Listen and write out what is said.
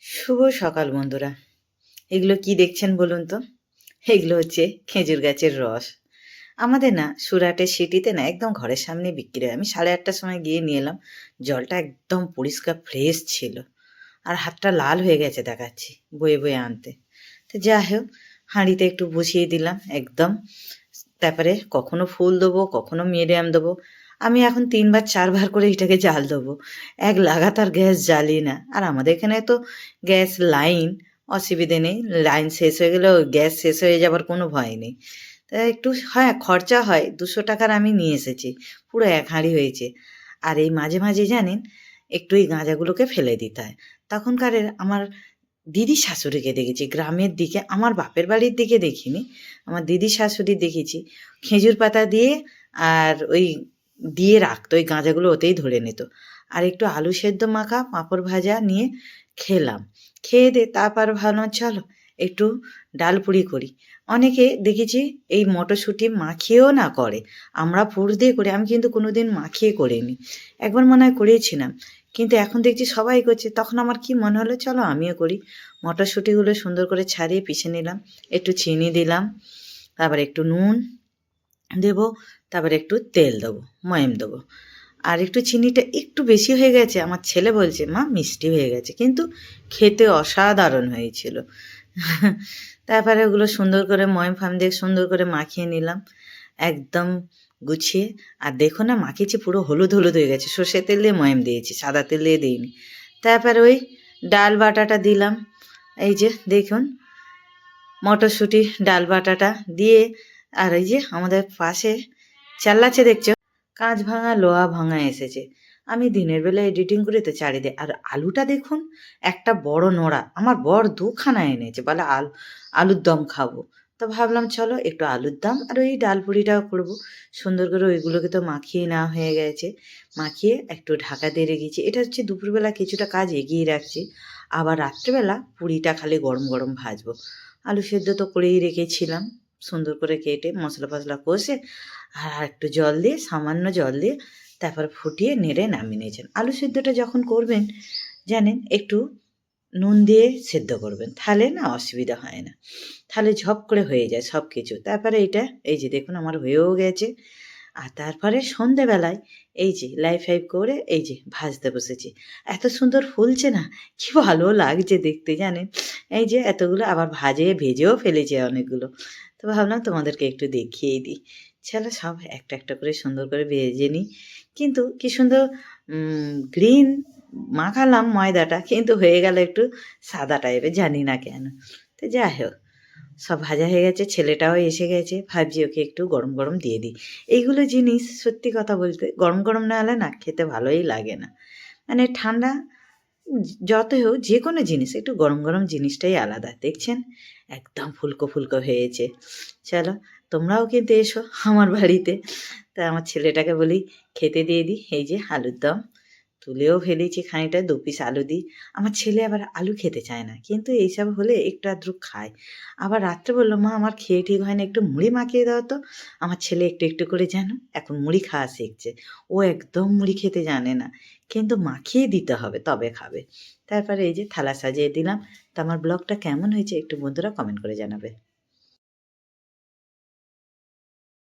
শুভ সকাল বন্ধুরা। এগুলো কি দেখছেন বলুন তো? এগুলো হচ্ছে খেজুর গাছের রস। আমাদের না সুরাটের সিটিতে না একদম ঘরের সামনে বিক্রি হয়। আমি 8:30টার সময় গিয়ে নিয়ে এলাম। জলটা একদম পরিষ্কার ফ্রেশ ছিল। আর হাতটা লাল হয়ে গেছে দেখাচ্ছি বয়ে বয়ে আনতে। তো যাই হোক, হাঁড়িতে একটু বসিয়ে দিলাম একদম। তারপরে কখনো ফুল দেবো, কখনো মিডিয়াম দেবো। আমি এখন 3 বার 4 বার করে এটাকে জাল দেবো। এক লাগাতার গ্যাস জ্বালি না। আর আমাদের এখানে তো গ্যাস লাইন, অসুবিধে নেই। লাইন শেষ হয়ে গেলেও গ্যাস শেষ হয়ে যাবার কোনো ভয় নেই। তা একটু হ্যাঁ, খরচা হয়। 200 টাকার আমি নিয়ে এসেছি। পুরো 1 হাঁড়ি হয়েছে। আর এই মাঝে মাঝে জানেন একটু এই গাঁজাগুলোকে ফেলে দিতে হয়। তখনকারের আমার দিদির শাশুড়িকে দেখেছি গ্রামের দিকে, আমার বাপের বাড়ির দিকে দেখিনি। আমার দিদির শাশুড়ি দেখেছি খেজুর পাতা দিয়ে আর ওই দিয়ে রাখতো, ওই গাঁজাগুলো ওতেই ধরে নিত। আর একটু আলু সেদ্ধ মাখা পাঁপড় ভাজা নিয়ে খেলাম। খেয়ে দিয়ে তারপর ভাবলাম চলো একটু ডাল পুরি করি। অনেকে দেখেছি এই মটরশুঁটি মাখিয়েও না করে, আমরা পুর দিয়ে করি, আমি কিন্তু কোনোদিন মাখিয়ে করিনি। একবার মনে হয় করেছিলাম, কিন্তু এখন দেখছি সবাই করছে, তখন আমার কি মনে হলো চলো আমিও করি। মটরশুঁটিগুলো সুন্দর করে ছাড়িয়ে পিষে নিলাম, একটু চিনি দিলাম, তারপর একটু নুন দেবো, তারপর একটু তেল দেবো, ময়াম দেবো। আর একটু চিনিটা একটু বেশি হয়ে গেছে, আমার ছেলে বলছে মা মিষ্টি হয়ে গেছে, কিন্তু খেতে অসাধারণ হয়েছিল। তারপরে ওগুলো সুন্দর করে ময়াম ফাম দিয়ে সুন্দর করে মাখিয়ে নিলাম একদম গুছিয়ে। আর দেখো না মাখিয়েছি পুরো হলুদ হলুদ হয়ে গেছে, সর্ষের তেল দিয়ে ময়াম দিয়েছি, সাদা তেল দিয়ে দিইনি। তারপরে ওই ডাল বাটাটা দিলাম, এই যে দেখুন মটরশুঁটি ডাল বাটাটা দিয়ে। আর এই যে আমাদের পাশে চাল্লাচ্ছে দেখছো, কাঁচ ভাঙা লোহা ভাঙা এসেছে। আমি দিনের বেলা এডিটিং করি তো চারিদিকে। আর আলুটা দেখুন একটা বড় নোড়া, আমার বর 2খানা এনেছে, বলে আলুর দম খাবো। তো ভাবলাম চলো একটু আলুর দম আর ওই ডাল পুরিটাও করবো। সুন্দর করে ওইগুলোকে তো মাখিয়ে নেওয়া হয়ে গেছে, মাখিয়ে একটু ঢাকা দিয়ে রেখেছি। এটা হচ্ছে দুপুরবেলা কিছুটা কাজ এগিয়ে রাখছি, আবার রাত্রেবেলা পুরিটা খালি গরম গরম ভাজবো। আলু সেদ্ধ তো করেই রেখেছিলাম, সুন্দর করে কেটে মশলা ফসলা কষে আর একটু জল দিয়ে, সামান্য জল দিয়ে তারপর ফুটিয়ে নেড়ে নামিয়ে নিয়েছেন। আলু সেদ্ধটা যখন করবেন জানেন একটু নুন দিয়ে সেদ্ধ করবেন, তাহলে না অসুবিধা হয় না, তাহলে ঝপ করে হয়ে যায় সব কিছু। তারপরে এটা এই যে দেখুন আমার হয়েও গেছে। আর তারপরে সন্ধেবেলায় এই যে লাইফ ফাইভ করে এই যে ভাজতে বসেছি। এত সুন্দর ফুলছে না, কি ভালো লাগছে দেখতে জানেন। এই যে এতগুলো আবার ভেজেও ফেলেছে অনেকগুলো। তো ভাবলাম তোমাদেরকে একটু দেখিয়ে দিই। চলো সব একটা একটা করে সুন্দর করে ভেজে নিই। কিন্তু কি সুন্দর গ্রিন মাখালাম ময়দাটা, কিন্তু হয়ে গেল একটু সাদা টাইপের, জানি না কেন। তো যাই হোক, সব ভাজা হয়ে গেছে, ছেলেটাও এসে গেছে, ভাবছি ওকে একটু গরম গরম দিয়ে দিই। এইগুলো জিনিস সত্যি কথা বলতে গরম গরম না হলে না খেতে ভালোই লাগে না। মানে ঠান্ডা যতই হোক যে কোনো জিনিস একটু গরম গরম জিনিসটাই আলাদা। দেখছেন একদম ফুলকো ফুলকো হয়েছে। চলো তোমরাও কিন্তু এসো আমার বাড়িতে। তা আমার ছেলেটাকে বলি খেতে দিয়ে দিই। এই যে আলুর দম তুলেও ফেলেছি খানিকটা, 2 পিস আলু দিই। আমার ছেলে আবার আলু খেতে চায় না, কিন্তু এইসব হলে একটু আধটু খায়। আবার রাত্রে বললো মা আমার খেয়ে ঠিক হয় না, একটু মুড়ি মাখিয়ে দাও তো। আমার ছেলে একটু একটু করে জানো এখন মুড়ি খাওয়া শিখছে। ও একদম মুড়ি খেতে জানে না, কিন্তু মাখিয়ে দিতে হবে তবে খাবে। তারপরে এই যে থালা সাজিয়ে দিলাম। তো আমার ব্লগটা কেমন হয়েছে একটু বন্ধুরা কমেন্ট করে জানাবে।